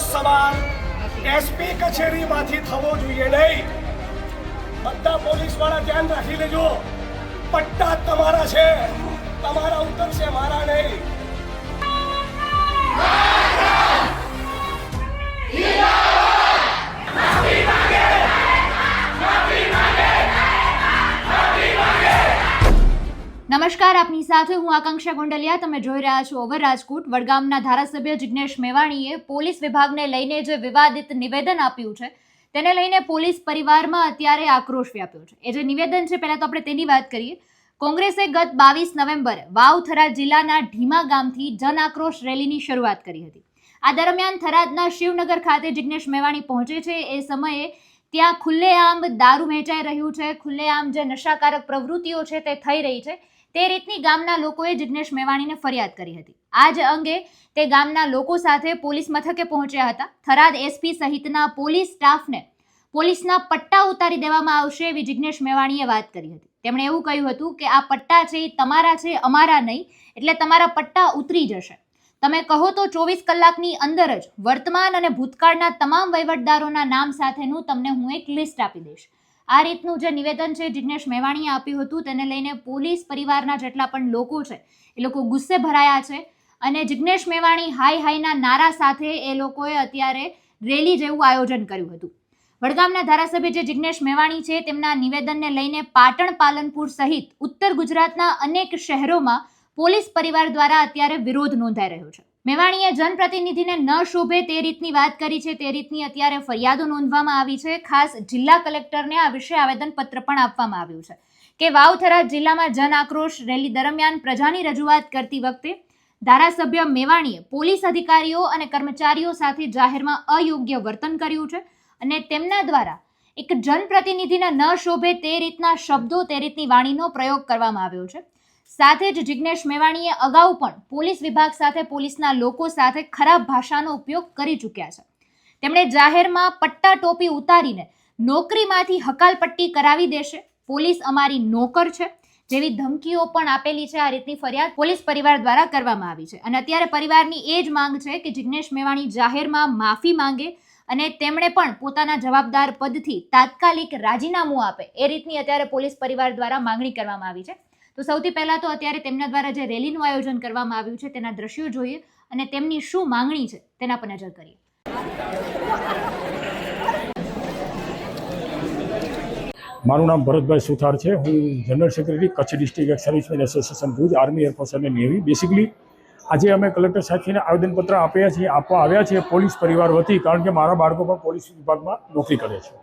સવાલ એસપી કચેરીમાંથી થવો જોઈએ નહીં। બધા પોલીસ વાળા ધ્યાન રાખી લેજો, પટ્ટા તમારા છે, તમારા ઉતરશે, મારા નહીં। નમસ્કાર, આપની સાથે હું આકાંક્ષા ગોંડલિયા। તમે જોઈ રહ્યા છો ઓવર રાજકોટ। વડગામના ધારાસભ્ય જિગ્નેશ મેવાણીએ પોલીસ વિભાગને લઈને જે વિવાદિત નિવેદન આપ્યું છે તેને લઈને પોલીસ પરિવારમાં અત્યારે આક્રોશ વ્યાપ્યો છે। એ જે નિવેદન છે, પહેલા તો આપણે તેની વાત કરીએ। કોંગ્રેસે ગત 22 નવેમ્બરે વાવ થરાદ જિલ્લાના ઢીમા ગામથી જન આક્રોશ રેલીની શરૂઆત કરી હતી। આ દરમિયાન થરાદના શિવનગર ખાતે જિગ્નેશ મેવાણી પહોંચે છે। એ સમયે ત્યાં ખુલ્લેઆમ દારૂ વેચાઈ રહ્યું છે, ખુલ્લેઆમ જે નશાકારક પ્રવૃત્તિઓ છે તે થઈ રહી છે, તે રીતની ગામના લોકોએ જિગ્નેશ મેવાણીને ફરિયાદ કરી હતી। આ જ અંગે તે ગામના લોકો સાથે પોલીસ મથકે પહોંચ્યા હતા। થરાદ એસપી સહિતના પોલીસ સ્ટાફને પોલીસના પટ્ટા ઉતારી દેવામાં આવશે એવી જિગ્નેશ મેવાણીએ વાત કરી હતી। તેમણે એવું કહ્યું હતું કે આ પટ્ટા છે એ તમારા છે, અમારા નહીં, એટલે તમારા પટ્ટા ઉતરી જશે। તમે કહો તો 24 કલાકની અંદર જ વર્તમાન અને ભૂતકાળના તમામ વહીવટદારોના નામ સાથેનું તમને હું એક લિસ્ટ આપી દઈશ। આ રીતનું જે નિવેદન છે જિગ્નેશ મેવાણીએ આપ્યું હતું, તેને લઈને પોલીસ પરિવારના જેટલા પણ લોકો છે એ લોકો ગુસ્સે ભરાયા છે અને જિગ્નેશ મેવાણી હાય હાયના નારા સાથે એ લોકોએ અત્યારે રેલી જેવું આયોજન કર્યું હતું। વડગામના ધારાસભ્ય જે જિગ્નેશ મેવાણી છે તેમના નિવેદનને લઈને પાટણ, પાલનપુર સહિત ઉત્તર ગુજરાતના અનેક શહેરોમાં પોલીસ પરિવાર દ્વારા અત્યારે વિરોધ નોંધાઈ રહ્યો છે। મેવાણીએ જનપ્રતિનિધિને ન શોભે તે રીતની વાત કરી છે, તે રીતની અત્યારે ફરિયાદો નોંધવામાં આવી છે। ખાસ જિલ્લા કલેક્ટરને આ વિશે આવેદનપત્ર પણ આપવામાં આવ્યું છે કે વાવ થરાદ જિલ્લામાં જન આક્રોશ રેલી દરમિયાન પ્રજાની રજૂઆત કરતી વખતે ધારાસભ્ય મેવાણીએ પોલીસ અધિકારીઓ અને કર્મચારીઓ સાથે જાહેરમાં અયોગ્ય વર્તન કર્યું છે અને તેમના દ્વારા એક જનપ્રતિનિધિને ન શોભે તે રીતના શબ્દો, તે રીતની વાણીનો પ્રયોગ કરવામાં આવ્યો છે। સાથે જ જિગ્નેશ મેવાણીએ અગાઉ પણ પોલીસ વિભાગ સાથે, પોલીસના લોકો સાથે ખરાબ ભાષાનો ઉપયોગ કરી ચૂક્યા છે। તેમણે જાહેરમાં પટ્ટા ટોપી ઉતારીને નોકરીમાંથી હકાલપટ્ટી કરાવી દેશે, પોલીસ અમારી નોકર છે જેવી ધમકીઓ પણ આપેલી છે। આ રીતની ફરિયાદ પોલીસ પરિવાર દ્વારા કરવામાં આવી છે અને અત્યારે પરિવારની એ જ માંગ છે કે જિગ્નેશ મેવાણી જાહેરમાં માફી માંગે અને તેમણે પણ પોતાના જવાબદાર પદથી તાત્કાલિક રાજીનામું આપે, એ રીતની અત્યારે પોલીસ પરિવાર દ્વારા માંગણી કરવામાં આવી છે। તો સૌથી પહેલા તો અત્યારે તેમના દ્વારા જે રેલીનું આયોજન કરવામાં આવ્યું છે તેના દ્રશ્યો જોઈએ અને તેમની શું માંગણી છે તેના પર નજર કરીએ। મારું નામ ભરતભાઈ સુથાર છે। હું general secretary Kutch district x servicemen association Bhuj, army, air force અને નેવી। બેસિકલી આજે અમે કલેક્ટર સાહેબને આવેદનપત્ર આપવા આવ્યા છીએ પોલીસ પરિવાર વતી, કારણ કે મારા બાળકો પણ પોલીસ વિભાગમાં નોકરી કરે છે।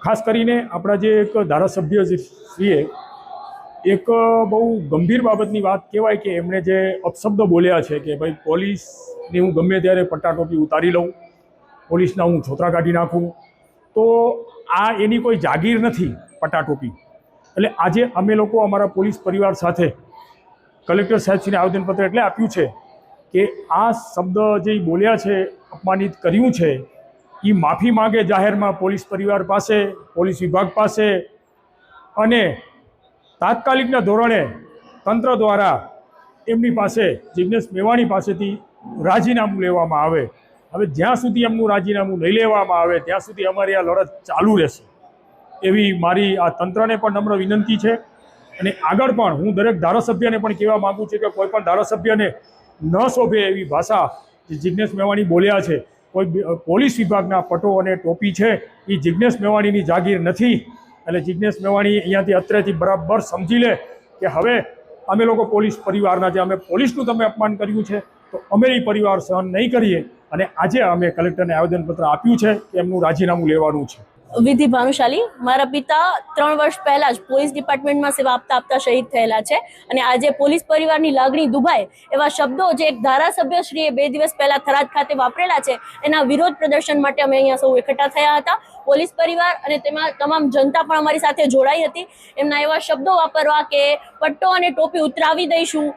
ખાસ કરીને આપણા જે એક ધારાસભ્ય શ્રીએ એક બહુ ગંભીર બાબતની વાત કહેવાય કે એમણે જે અપશબ્દો બોલ્યા છે કે ભાઈ પોલીસની હું ગમે ત્યારે પટ્ટાટોપી ઉતારી લઉં, પોલીસના હું છોતરા કાઢી નાખું, તો આ એની કોઈ જાગીર નથી પટ્ટાટોપી। એટલે આજે અમે લોકો અમારા પોલીસ પરિવાર સાથે કલેક્ટર સાહેબશ્રીને આવેદનપત્ર એટલે આપ્યું છે કે આ શબ્દ જે બોલ્યા છે, અપમાનિત કર્યું છે, એ માફી માગે જાહેરમાં પોલીસ પરિવાર પાસે, પોલીસ વિભાગ પાસે, અને તાત્કાલિકના ધોરણે તંત્ર દ્વારા એમની પાસે, જિગ્નેશ મેવાણી પાસેથી રાજીનામું લેવામાં આવે। હવે જ્યાં સુધી એમનું રાજીનામું નહીં લેવામાં આવે ત્યાં સુધી અમારી આ લડત ચાલુ રહેશે એવી મારી આ તંત્રને પણ નમ્ર વિનંતી છે। અને આગળ પણ હું દરેક ધારાસભ્યને પણ કહેવા માગું છું કે કોઈ પણ ધારાસભ્યને ન શોભે એવી ભાષા જે જિગ્નેશ મેવાણી બોલ્યા છે, કોઈ પોલીસ વિભાગના પટો અને ટોપી છે એ જિગ્નેશ મેવાણીની જાગીર નથી। એટલે જિગ્નેશ મેવાણી અહીંયાથી અત્રેથી બરાબર સમજી લે કે હવે અમે લોકો પોલીસ પરિવારના જે અમે પોલીસનું તમે અપમાન કર્યું છે તો અમે એ પરિવાર સહન નહીં કરીએ અને આજે અમે કલેક્ટરને આવેદનપત્ર આપ્યું છે કે એમનું રાજીનામું લેવાનું છે। વિધિ ભાનુશાલી, મારા પિતા 3 વર્ષ પહેલા જ પોલીસ ડિપાર્ટમેન્ટમાં સેવા આપતા આપતા શહીદ થયેલા છે અને આજે પોલીસ પરિવારની લાગણી દુભાય એવા શબ્દો જે એક ધારાસભ્યશ્રીએ 2 દિવસ પહેલા થરાદ ખાતે વાપરેલા છે, એના વિરોધ પ્રદર્શન માટે અમે અહીંયા સૌ એકઠા થયા હતા। પોલીસ પરિવાર અને તેમાં તમામ જનતા પણ અમારી સાથે જોડાઈ હતી। એમના એવા શબ્દો વાપરવા કે પટ્ટો અને ટોપી ઉતરાવી દઈશું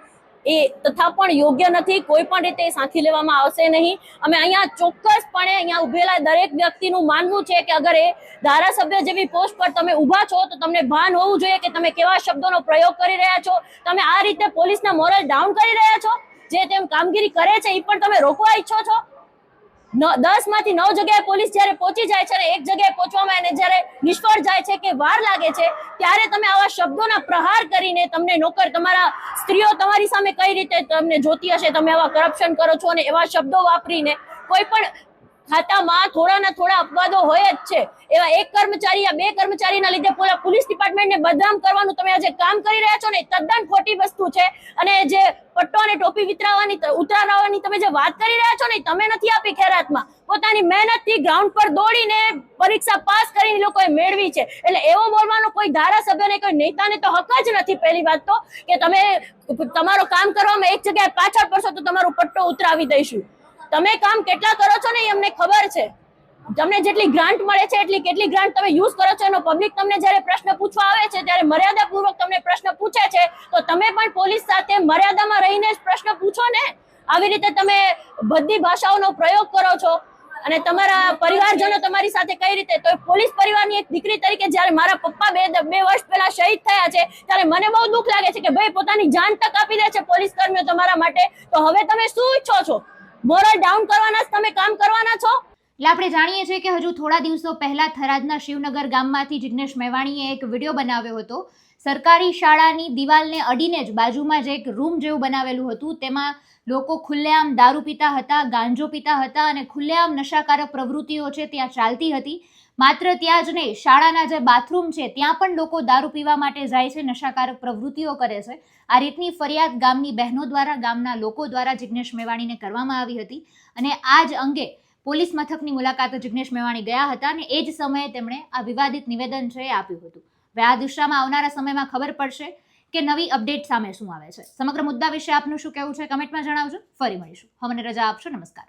એ તથા પણ યોગ્ય નથી, કોઈ પણ રીતે સાંખી લેવામાં આવશે નહીં। અમે અહીંયા ચોક્કસપણે અહીંયા ઉભેલા દરેક વ્યક્તિનું માનવું છે કે અગર એ ધારાસભ્ય જેવી પોસ્ટ પર તમે ઊભા છો તો તમને ભાન હોવું જોઈએ કે તમે કેવા શબ્દોનો પ્રયોગ કરી રહ્યા છો। તમે આ રીતે પોલીસના મોરલ ડાઉન કરી રહ્યા છો, જે તેમ કામગીરી કરે છે એ પણ તમે રોકવા ઈચ્છો છો। 10 માંથી 9 જગ્યાએ પોલીસ જ્યારે પહોંચી જાય છે અને એક જગ્યાએ પહોંચવામાં એને જ્યારે નિષ્ફળ જાય છે કે વાર લાગે છે, ત્યારે તમે આવા શબ્દોના પ્રહાર કરીને તમને નોકર, તમારા સ્ત્રીઓ તમારી સામે કઈ રીતે તમને જોતી હશે, તમે આવા કરપ્શન કરો છો અને એવા શબ્દો વાપરીને કોઈ પણ ખાતામાં થોડાના થોડા અપવાદો હોય જ છે. એવા એક કર્મચારી યા 2 કર્મચારીના લીધે પોલીસ ડિપાર્ટમેન્ટને બદનામ કરવાનું તમે આજે કામ કરી રહ્યા છો ને, તદ્દન ખોટી વસ્તુ છે. અને જે પટ્ટો અને ટોપી ઉતરાવવાની તમે જે વાત કરી રહ્યા છો ને, તમે નથી આપી ખેરાતમાં, પોતાની મહેનતથી ગ્રાઉન્ડ પર દોડીને પરીક્ષા પાસ કરીને લોકોએ મેળવી છે. એટલે એવો બોલવાનો કોઈ ધારાસભ્યને, કોઈ નેતાને તો હક જ નથી. પહેલી વાત તો કે તમે તમારો કામ કરવામાં એક જગ્યાએ પાછળ પડશો તો તમારો પટ્ટો ઉતરાવી દઈશું. તમે કામ કેટલા કરો છો ને એ અમને ખબર છે. તમને જેટલી ગ્રાન્ટ મળે છે એટલી કેટલી ગ્રાન્ટ તમે યુઝ કરો છો એનો પબ્લિક તમને જ્યારે પ્રશ્ન પૂછવા આવે છે ત્યારે મર્યાદાપૂર્વક તમને પ્રશ્ન પૂછે છે, તો તમે પણ પોલીસ સાથે મર્યાદામાં રહીને જ પ્રશ્ન પૂછો ને. આવી રીતે તમે બધી ભાષાઓનો પ્રયોગ કરો છો અને તમારા પરિવારજનો તમારી સાથે કઈ રીતે. તો પોલીસ પરિવારની એક દીકરી તરીકે જ્યારે મારા પપ્પા બે વર્ષ પહેલા શહીદ થયા છે ત્યારે મને બહુ દુઃખ લાગે છે કે ભાઈ પોતાની જાન તક આપી દે છે પોલીસ કર્મીઓ તમારા માટે. તો હવે તમે શું ઈચ્છો છો? મોરલ ડાઉન કરવાના જ તમે કામ કરવાના છો? એટલે આપણે જાણીએ છીએ કે હજુ થોડા દિવસો પહેલા થરાદના શિવનગર ગામમાંથી જિગ્નેશ મેવાણીએ એક વિડીયો બનાવ્યો હતો. સરકારી શાળાની દિવાલને અડીને જ બાજુમાં જ એક રૂમ જેવું બનાવેલું હતું, તેમાં લોકો ખુલ્લેઆમ દારૂ પીતા હતા, ગાંજો પીતા હતા અને ખુલ્લેઆમ નશાકારક પ્રવૃત્તિઓ છે ત્યાં ચાલતી હતી. માત્ર ત્યાં જ નહીં, શાળાના જે બાથરૂમ છે ત્યાં પણ લોકો દારૂ પીવા માટે જાય છે, નશાકારક પ્રવૃત્તિઓ કરે છે. આ રીતની ફરિયાદ ગામની બહેનો દ્વારા, ગામના લોકો દ્વારા જિગ્નેશ મેવાણીને કરવામાં આવી હતી અને આ જ અંગે પોલીસ મથકની મુલાકાતે જિગ્નેશ મેવાણી ગયા હતા અને એ જ સમયે તેમણે આ વિવાદિત નિવેદન છે એ આપ્યું હતું. હવે આ દિશામાં આવનારા સમયમાં ખબર પડશે કે નવી અપડેટ સામે શું આવે છે. સમગ્ર મુદ્દા વિશે આપનું શું કહેવું છે કમેન્ટમાં જણાવજો. ફરી મળીશું. અમને રજા આપશો. નમસ્કાર.